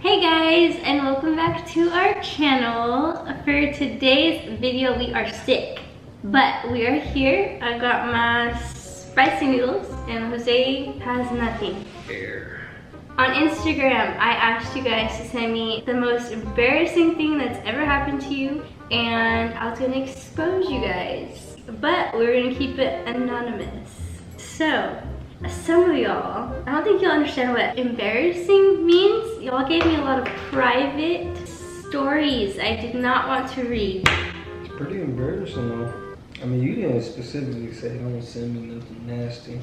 Hey guys, and welcome back to our channel. For today's video, we are sick, but we are here. I got my spicy noodles, and Jose has nothing. On Instagram, I asked you guys to send me the most embarrassing thing that's ever happened to you, and I was gonna expose you guys, but we're gonna keep it anonymous. So, some of y'all, I don't think you'll understand what embarrassing means. Y'all gave me a lot of private stories I did not want to read. It's pretty embarrassing though. I mean, you didn't specifically say don't send me nothing nasty.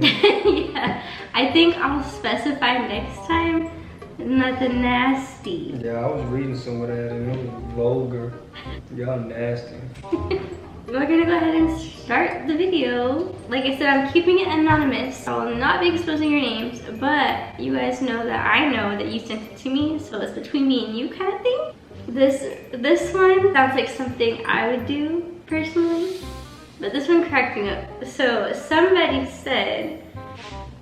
Yeah, I think I'll specify next time, nothing nasty. Yeah, I was reading some of that and it was vulgar. Y'all nasty. We're gonna go ahead and start the video. Like I said, I'm keeping it anonymous. I will not be exposing your names, but you guys know that I know that you sent it to me, so it's between me and you kind of thing. This one sounds like something I would do personally, but this one cracked me up. So somebody said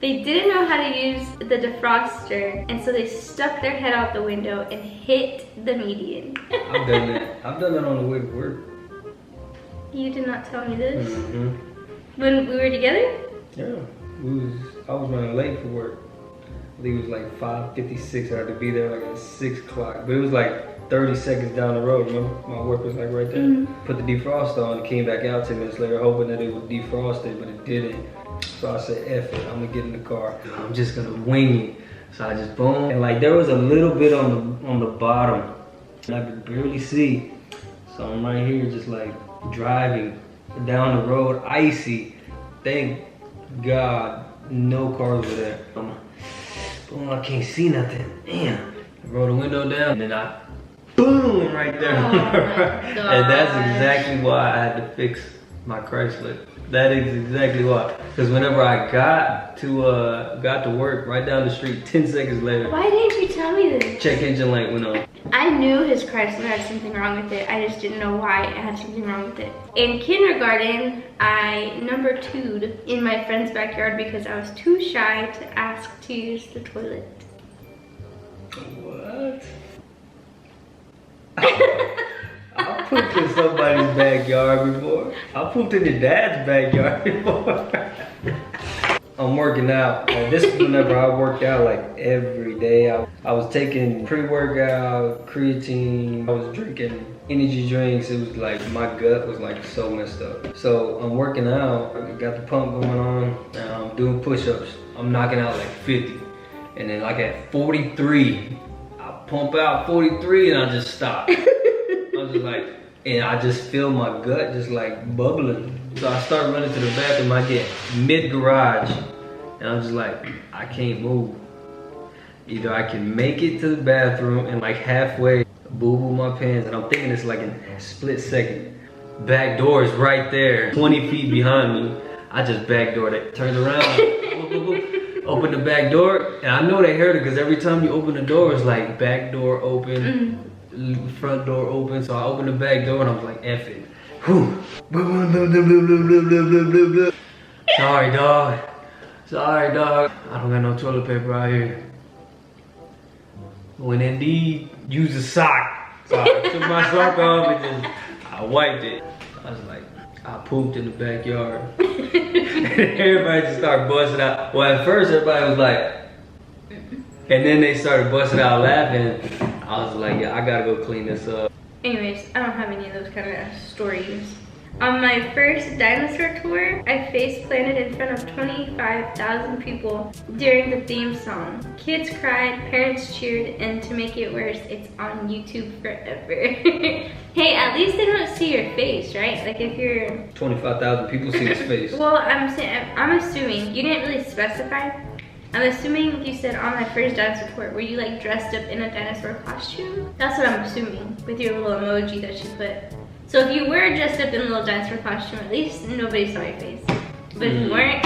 they didn't know how to use the defroster, and so they stuck their head out the window and hit the median. I've done that. I've done that on the way to work. You did not tell me this. Mm-hmm. When we were together? Yeah, I was running late for work. I think it was like 5:56. I had to be there like at 6 o'clock, but it was like 30 seconds down the road. Remember, my work was like right there. Mm-hmm. Put the defroster on, and came back out 10 minutes later, hoping that it would defrost it, but it didn't. So I said, F it, I'm gonna get in the car. I'm just gonna wing it. So I just boom, and like there was a little bit on the bottom, and I could barely see. So I'm right here, just like driving down the road, icy. Thank God, no cars were there. Boom, I can't see nothing. Damn. I rolled the window down, and then I boom right there. Oh and that's exactly why I had to fix my Chrysler. That is exactly why. Because whenever I got to work right down the street, 10 seconds later. Why didn't you tell me this? Check engine light went on. I knew his Chrysler had something wrong with it. I just didn't know why it had something wrong with it. In kindergarten, I number 2'd in my friend's backyard because I was too shy to ask to use the toilet. What? I pooped in somebody's backyard before. I pooped in your dad's backyard before. I'm working out. This is whenever I worked out like every day. I was taking pre-workout, creatine. I was drinking energy drinks. It was like my gut was like so messed up. So I'm working out. I got the pump going on. And I'm doing push-ups. I'm knocking out like 50. And then like at 43, I pump out 43 and I just stop. I was just like, and I just feel my gut just like bubbling. So I start running to the bathroom. I get mid-garage, and I'm just like, I can't move. Either I can make it to the bathroom and like halfway boo-boo my pants, and I'm thinking it's like in a split second. Back door is right there, 20 feet behind me. I just backdoored it, turned around, open the back door, and I know they heard it because every time you open the door, it's like back door open. Front door open, so I opened the back door and I was like, F it. Sorry, dog. Sorry, dog. I don't got no toilet paper out here. When indeed, use a sock. So I took my sock off and just, I wiped it. I was like, I pooped in the backyard. Everybody just started busting out. Well, at first everybody was like, and then they started busting out laughing. I was like, yeah, I gotta go clean this up. Anyways, I don't have any of those kind of stories. On my first dinosaur tour, I face planted in front of 25,000 people during the theme song. Kids cried, parents cheered, and to make it worse, it's on YouTube forever. Hey, at least they don't see your face, right? Like if you're... 25,000 people see his face. Well, I'm assuming, you didn't really specify. I'm assuming you said on my first dinosaur tour, were you like dressed up in a dinosaur costume? That's what I'm assuming with your little emoji that you put. So if you were dressed up in a little dinosaur costume, at least nobody saw your face. But if you weren't,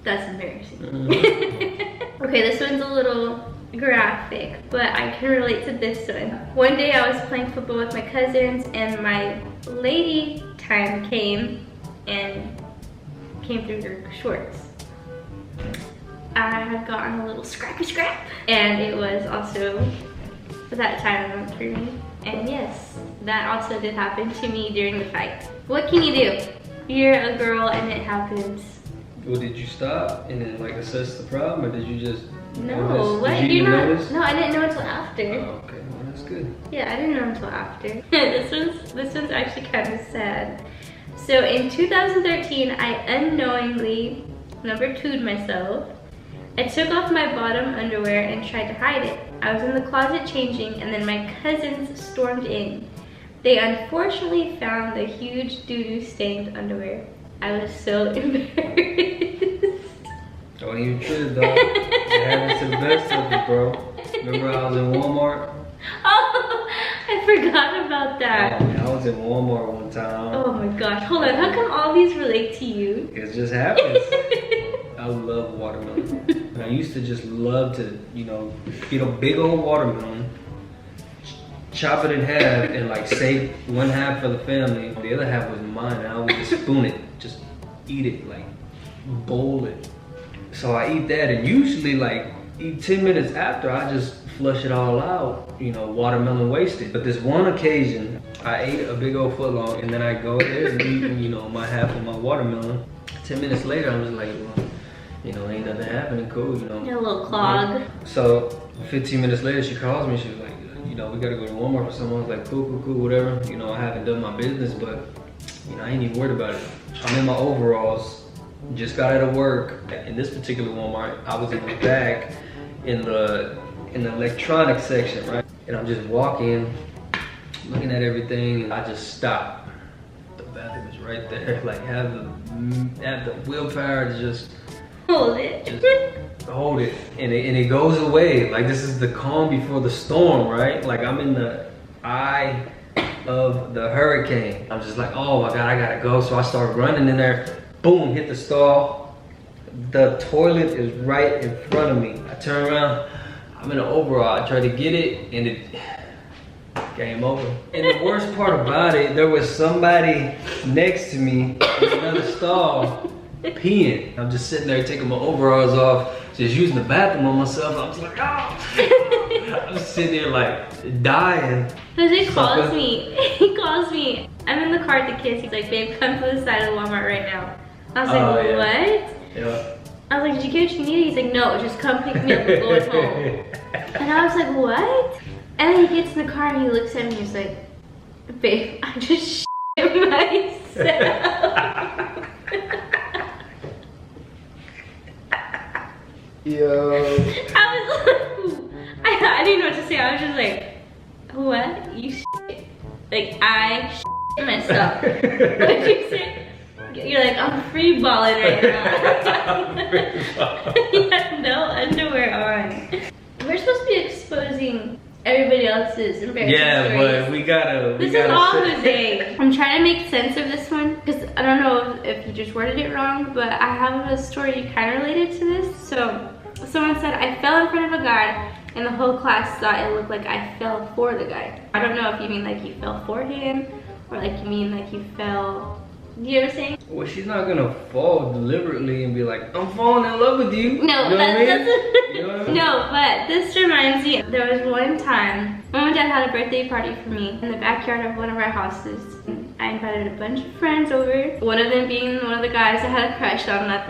that's embarrassing. Okay, this one's a little graphic, but I can relate to this one. One day I was playing football with my cousins and my lady time came through their shorts. I had gotten a little scrap. And it was also that time for me. And yes, that also did happen to me during the fight. What can you do? You're a girl and it happens. Well, did you stop and then like assess the problem, or did you just No, notice? what? Did you You're not? notice? No, I didn't know until after. Oh, okay, well that's good. Yeah, I didn't know until after. this one's actually kind of sad. So in 2013, I unknowingly number 2'd myself. I took off my bottom underwear and tried to hide it. I was in the closet changing, and then my cousins stormed in. They unfortunately found the huge doo-doo stained underwear. I was so embarrassed. Don't even trip, dog. It happens to the best of you, bro. Remember I was in Walmart? Oh, I forgot about that. Oh, man, I was in Walmart one time. Oh my gosh, hold on, how come all these relate to you? It just happens. I love watermelon. And I used to just love to, you know, get a big old watermelon, chop it in half, and like save one half for the family. The other half was mine, and I would just spoon it, just eat it, like bowl it. So I eat that, and usually like 10 minutes after, I just flush it all out, you know, watermelon wasted. But this one occasion, I ate a big old footlong, and then I go there and eat, you know, my half of my watermelon. 10 minutes later, I was like, well, you know, ain't nothing happening, cool, you know. A little clog. So 15 minutes later, she calls me, she was like, you know, we gotta go to Walmart for someone. I was like, cool, whatever. You know, I haven't done my business, but, you know, I ain't even worried about it. I'm in my overalls, just got out of work. In this particular Walmart, I was in the back in the electronics section, right? And I'm just walking, looking at everything, and I just stopped. The bathroom is right there. Like, have the willpower to just hold it. Just hold it, and it goes away. Like, this is the calm before the storm, right? Like, I'm in the eye of the hurricane. I'm just like, oh my God, I gotta go. So I start running in there, boom, hit the stall. The toilet is right in front of me. I turn around, I'm in an overall. I try to get it, and it game over. And the worst part about it, there was somebody next to me in another stall peeing. I'm just sitting there taking my overalls off, just using the bathroom on myself. I'm just like, oh. I'm sitting there like dying. Jose calls me. He calls me. I'm in the car at the kids. He's like, babe, come to the side of Walmart right now. I was like, yeah. What? Yeah. I was like, did you get what you needed? He's like, no, just come pick me up. We're going home. And I was like, what? And then he gets in the car and he looks at me and he's like, babe, I just shit myself. Yo. I was like, I didn't know what to say. I was just like, what? You shit? Like, I shit myself. What did you say? You're like, I'm free balling right now. He had no underwear on. We're supposed to be exposing everybody else's embarrassing stories. But we gotta. This is all Jose. I'm trying to make sense of this one because I don't know if you just worded it wrong, but I have a story kind of related to this. So someone said I fell in front of a guy and the whole class thought it looked like I fell for the guy. I don't know if you mean like you fell for him or like you mean like you fell. Do you know what I'm saying? Well, she's not gonna fall deliberately and be like, I'm falling in love with you. No, you know that's you know what I mean? No, but this reminds me, there was one time, Mom and Dad had a birthday party for me in the backyard of one of our houses. I invited a bunch of friends over, one of them being one of the guys I had a crush on at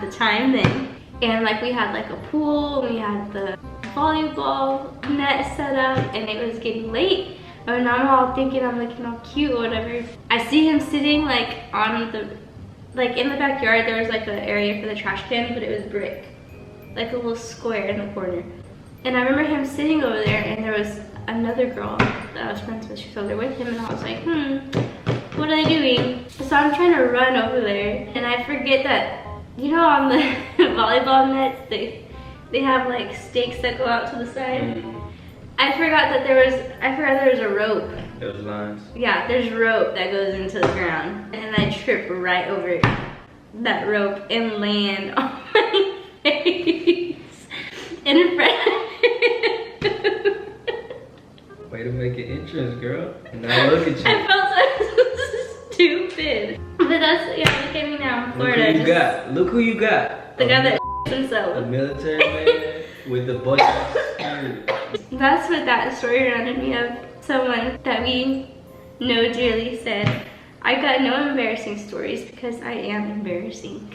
the time then. And like we had like a pool, we had the volleyball net set up, and it was getting late. And I'm all thinking I'm looking all cute or whatever. I see him sitting like on the, like in the backyard, there was like an area for the trash can, but it was brick. Like a little square in the corner. And I remember him sitting over there and there was another girl that I was friends with. She was over there with him and I was like, what are they doing? So I'm trying to run over there and I forget that, you know, on the volleyball nets, they have like stakes that go out to the side. I forgot there was a rope. Those lines. Yeah, there's rope that goes into the ground. And I trip right over that rope and land on my face in front of Way to make an entrance, girl. And now look at you. I felt so stupid. But that's, yeah, look at me now in Florida. Look who you got. The guy that So A military man with a bunch of security. that's what that story reminded me of. Someone that we know dearly said, I got no embarrassing stories because I am embarrassing.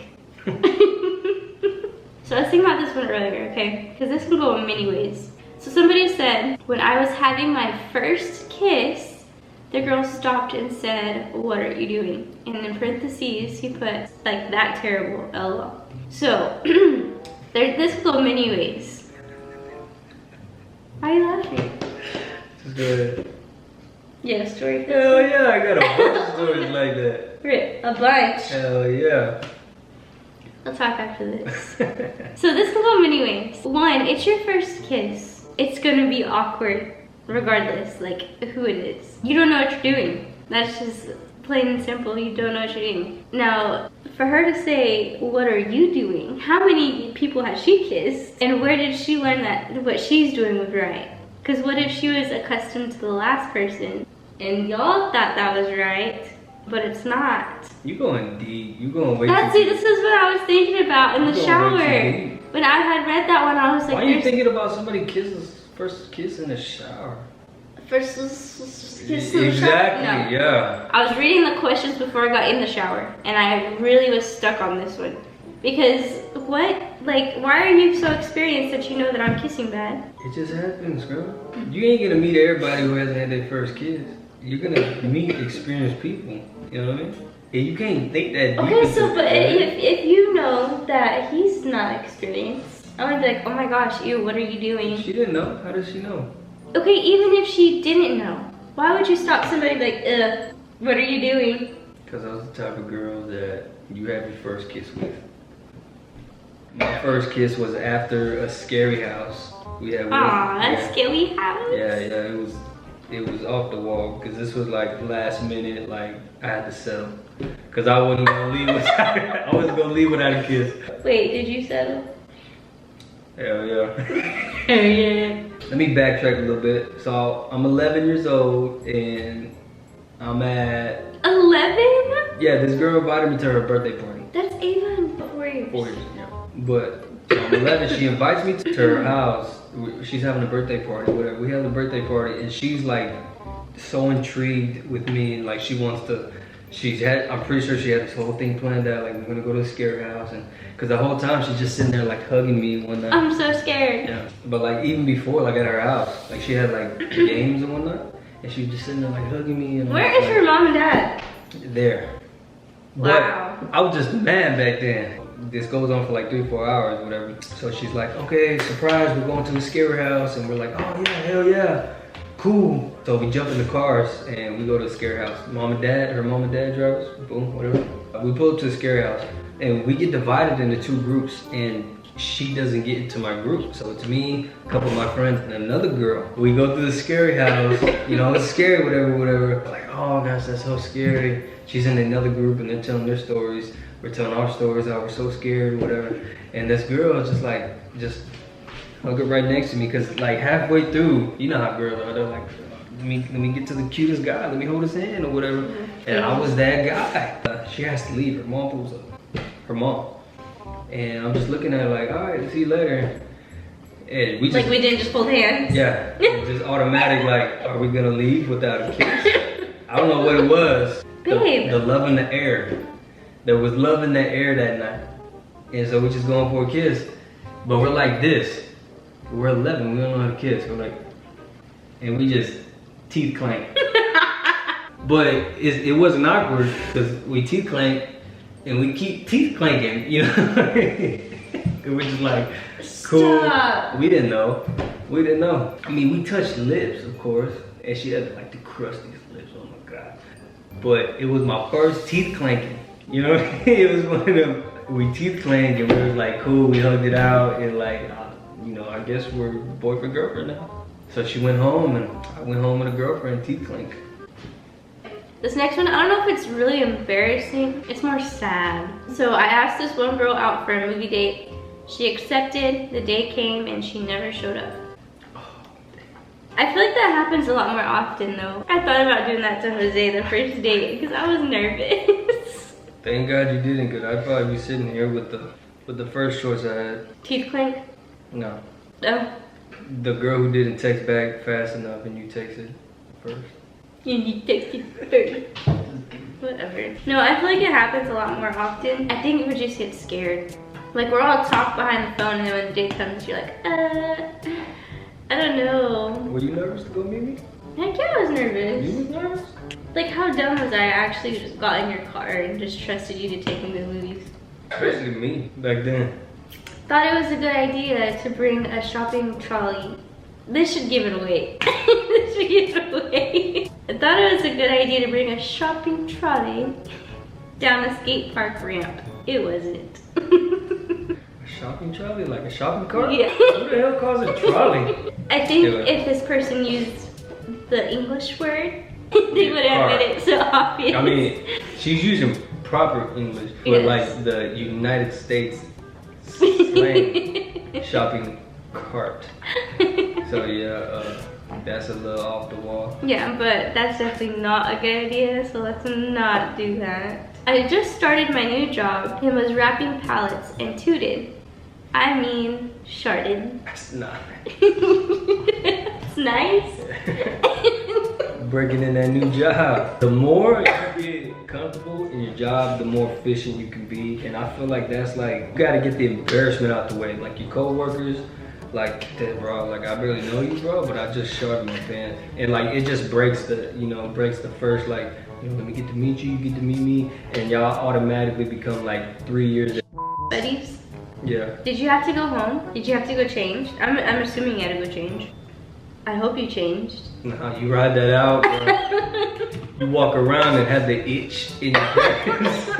So I was thinking about this one earlier, okay? Because this can go in many ways. So somebody said, when I was having my first kiss, the girl stopped and said, what are you doing? And in parentheses, he put, like, that terrible, LOL. So, this can go many ways. Why are you laughing? It's good. Yeah, story. Hell yeah, I got a bunch of stories like that. Rip, a bunch. Hell yeah. I'll talk after this. So this can go many ways. One, it's your first kiss. It's gonna be awkward regardless, like who it is. You don't know what you're doing. That's just plain and simple. You don't know what you're doing. Now, for her to say, what are you doing? How many people has she kissed? And where did she learn that what she's doing was right? Because what if she was accustomed to the last person and y'all thought that was right, but it's not? You going deep. You going way That's too it. This is what I was thinking about in the shower. When I had read that one, I was like, why are you thinking about somebody first kiss in the shower? First kiss in the shower? Exactly, No. yeah. I was reading the questions before I got in the shower, and I really was stuck on this one. Because what? Like, why are you so experienced that you know that I'm kissing bad? It just happens, girl. You ain't gonna meet everybody who hasn't had their first kiss. You're gonna meet experienced people. You know what I mean? And you can't think that deep. Okay, so but if you know that he's not experienced, I would be like, oh my gosh, ew, what are you doing? She didn't know. How does she know? Okay, even if she didn't know, why would you stop somebody like, what are you doing? Because I was the type of girl that you have your first kiss with. My first kiss was after a scary house. We had a scary house? Yeah, it was off the wall because this was like last minute, like I had to settle. Because I wasn't gonna leave without a kiss. Wait, did you settle? Hell yeah. Hell yeah. Let me backtrack a little bit. So I'm 11 years old and I'm at 11? Yeah, this girl invited me to her birthday party. That's even 4 years. 4 years, yeah. But so I'm 11, she invites me to her house. She's having a birthday party, whatever. We have a birthday party and she's like so intrigued with me and like she wants to, I'm pretty sure she had this whole thing planned out, like we're gonna go to a scary house, and because the whole time she's just sitting there like hugging me and whatnot. I'm so scared. Yeah, but like even before, like at her house, like she had like games and whatnot, and she was just sitting there like hugging me. And where is her mom and dad? There. Wow. But I was just mad back then. This goes on for like 3-4 hours, whatever. So she's like, okay, surprise, we're going to the scary house, and we're like, oh yeah, hell yeah. Cool. So we jump in the cars and we go to the scary house. Her mom and dad drive us, boom, whatever. We pull up to the scary house and we get divided into 2 groups and she doesn't get into my group. So it's me, a couple of my friends, and another girl. We go to the scary house, you know, it's scary, whatever. Like, oh gosh, that's so scary. She's in another group and they're telling their stories. We're telling our stories, how we're so scared, whatever. And this girl is just like, hug her right next to me, because like halfway through, you know how girls are, they're like, let me get to the cutest guy, let me hold his hand or whatever. And I was that guy. She has to leave, her mom pulls up, her mom. And I'm just looking at her like, all right, see you later. And we didn't just hold hands? Yeah, just automatic, like, are we gonna leave without a kiss? I don't know what it was. Babe. The love in the air. There was love in the air that night. And so we're just going for a kiss. But we're like this. We're 11, we don't know how to kiss. We're like, and we just teeth clank. But it wasn't awkward because we teeth clank and we keep teeth clanking, you know? And we're just like, cool. Stop. We didn't know. I mean, we touched lips, of course, and she had like the crustiest lips, oh my God. But it was my first teeth clanking, you know? It was one of them, we teeth clanked and we were like, cool, we hugged it out and like, you know, I guess we're boyfriend, girlfriend now. So she went home and I went home with a girlfriend, teeth clink. This next one, I don't know if it's really embarrassing. It's more sad. So I asked this one girl out for a movie date. She accepted, the day came, and she never showed up. I feel like that happens a lot more often though. I thought about doing that to Jose the first date because I was nervous. Thank God you didn't, because I'd probably be sitting here with the But the first choice I had, Teeth clink? no. No. The girl who didn't text back fast enough and you texted first. You texted first. Whatever. No, I feel like it happens a lot more often. I think we just get scared. Like we're all talk behind the phone and then when the day comes, you're like, I don't know. Were you nervous to go meet me? Heck yeah, I was nervous. You was nervous? Like how dumb was I actually just got in your car and just trusted you to take me to the movies? Especially me, back then. Thought it was a good idea to bring a shopping trolley. This should give it away. This should give it away. I thought it was a good idea to bring a shopping trolley down a skate park ramp. It wasn't. A shopping trolley? Like a shopping cart? Yeah. Who the hell calls it trolley? I think if this person used the English word, they would have made it so obvious. I mean, she's using proper English for Yes. like the United States slang shopping cart. So yeah, that's a little off the wall. Yeah, but that's definitely not a good idea, so let's not do that. I just started my new job and was wrapping pallets and tooted. I mean, sharted. That's not. It's nice. Breaking in that new job. The more you get comfortable in your job, the more efficient you can be. And I feel like that's like, you gotta get the embarrassment out the way. Like your co-workers, like that, bro, like I barely know you, bro, but I just sharted my pants. And like, it just breaks the, you know, breaks the first, like, you know, let me get to meet you, you get to meet me. And y'all automatically become like 3 years. Buddies, Yeah. did you have to go home? Did you have to go change? I'm assuming you had to go change. I hope you changed. Nah, you ride that out, bro. You walk around and have the itch in your hands.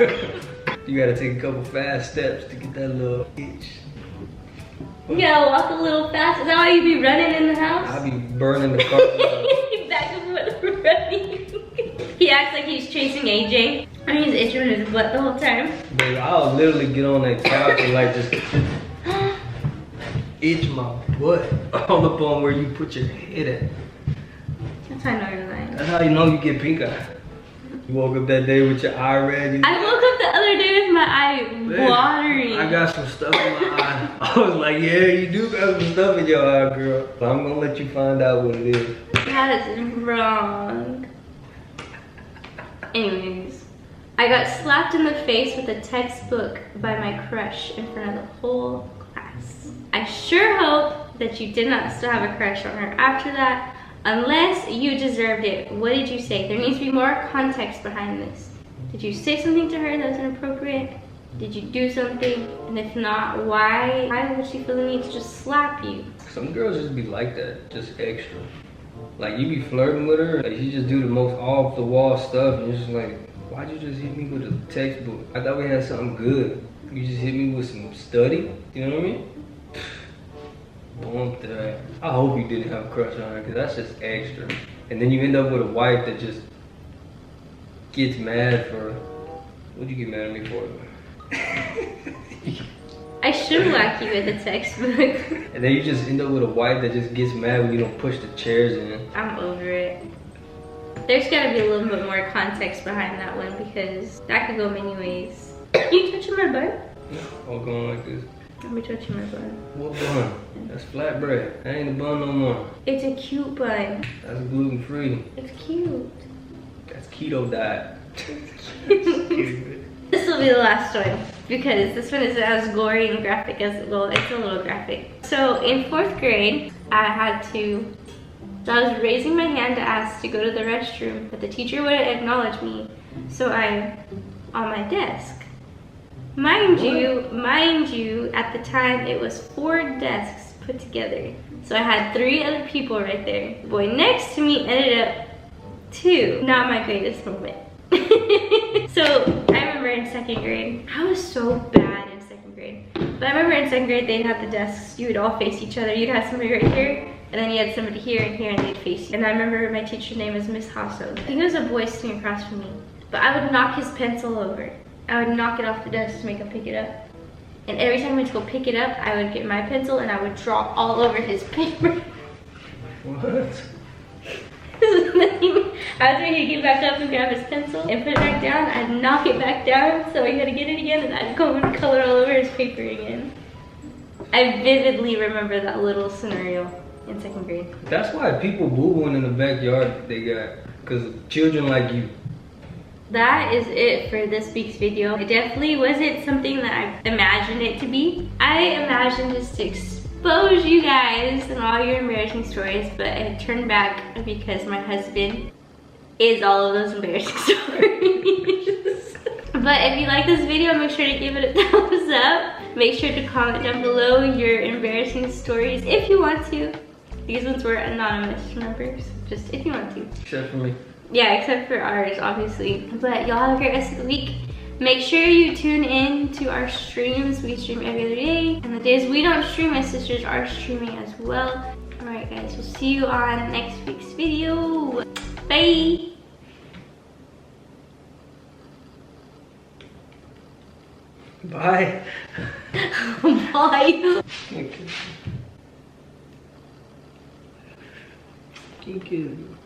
You gotta take a couple fast steps to get that little itch. You gotta walk a little fast. Is that why you be running in the house? I be burning the car. Back and forth running. He acts like he's chasing AJ. I mean, he's itching his butt the whole time. Baby, I'll literally get on that couch and like just itch my butt all up on where you put your head at. That's how I know you're lying. That's how you know you get pink eye. You woke up that day with your eye red. I woke up the other day with my eye watering. I got some stuff in my eye. I was like, yeah, you do got some stuff in your eye, girl. But I'm gonna let you find out what it is. That is wrong. Anyways, I got slapped in the face with a textbook by my crush in front of the whole class. I sure hope that you did not still have a crush on her after that, unless you deserved it. What did you say? There needs to be more context behind this. Did you say something to her that was inappropriate? Did you do something? And if not, why? Why would she feel the need to just slap you? Some girls just be like that, just extra. Like you be flirting with her, like she just do the most off the wall stuff and you're just like, why'd you just hit me with a textbook? I thought we had something good. You just hit me with some study, you know what I mean? Bump that. I hope you didn't have a crush on her because that's just extra. And then you end up with a wife that just gets mad for, what'd you get mad at me for? I should whack you with a textbook. And then you just end up with a wife that just gets mad when you don't push the chairs in. I'm over it. There's gotta be a little bit more context behind that one because that could go many ways. You touching my butt? All going like this. Let me touch my butt. What bun? That's flatbread. That ain't a bun no more. It's a cute bun. That's gluten free. It's cute. That's keto diet. This will be the last one because this one is as gory and graphic as, well, it's a little graphic. So in 4th grade, I was raising my hand to ask to go to the restroom, but the teacher wouldn't acknowledge me. So on my desk. Mind you, at the time it was 4 desks put together. So I had 3 other people right there. The boy next to me ended up 2. Not my greatest moment. So I remember in 2nd grade, I was so bad in 2nd grade. But I remember in 2nd grade they'd have the desks, you would all face each other. You'd have somebody right here, and then you had somebody here and here, and they'd face you. And I remember my teacher's name was Miss Hasso. I think it was a boy sitting across from me. But I would knock his pencil over. I would knock it off the desk to make him pick it up. And every time I went to go pick it up, I would get my pencil and I would draw all over his paper. What? After he'd get back up and grab his pencil and put it back down, I'd knock it back down so he had to get it again, and I'd go and color all over his paper again. I vividly remember that little scenario in 2nd grade. That's why people boo-booing in the backyard they got, because children like you. That is it for this week's video. It definitely wasn't something that I imagined it to be. I imagined just to expose you guys and all your embarrassing stories, but I turned back because my husband is all of those embarrassing stories. But if you like this video, make sure to give it a thumbs up. Make sure to comment down below your embarrassing stories if you want to. These ones were anonymous, remember? So just if you want to. Except for me. Yeah, except for ours, obviously. But y'all have a great rest of the week. Make sure you tune in to our streams. We stream every other day. And the days we don't stream, my sisters are streaming as well. Alright guys, we'll see you on next week's video. Bye! Bye. Bye! Thank you.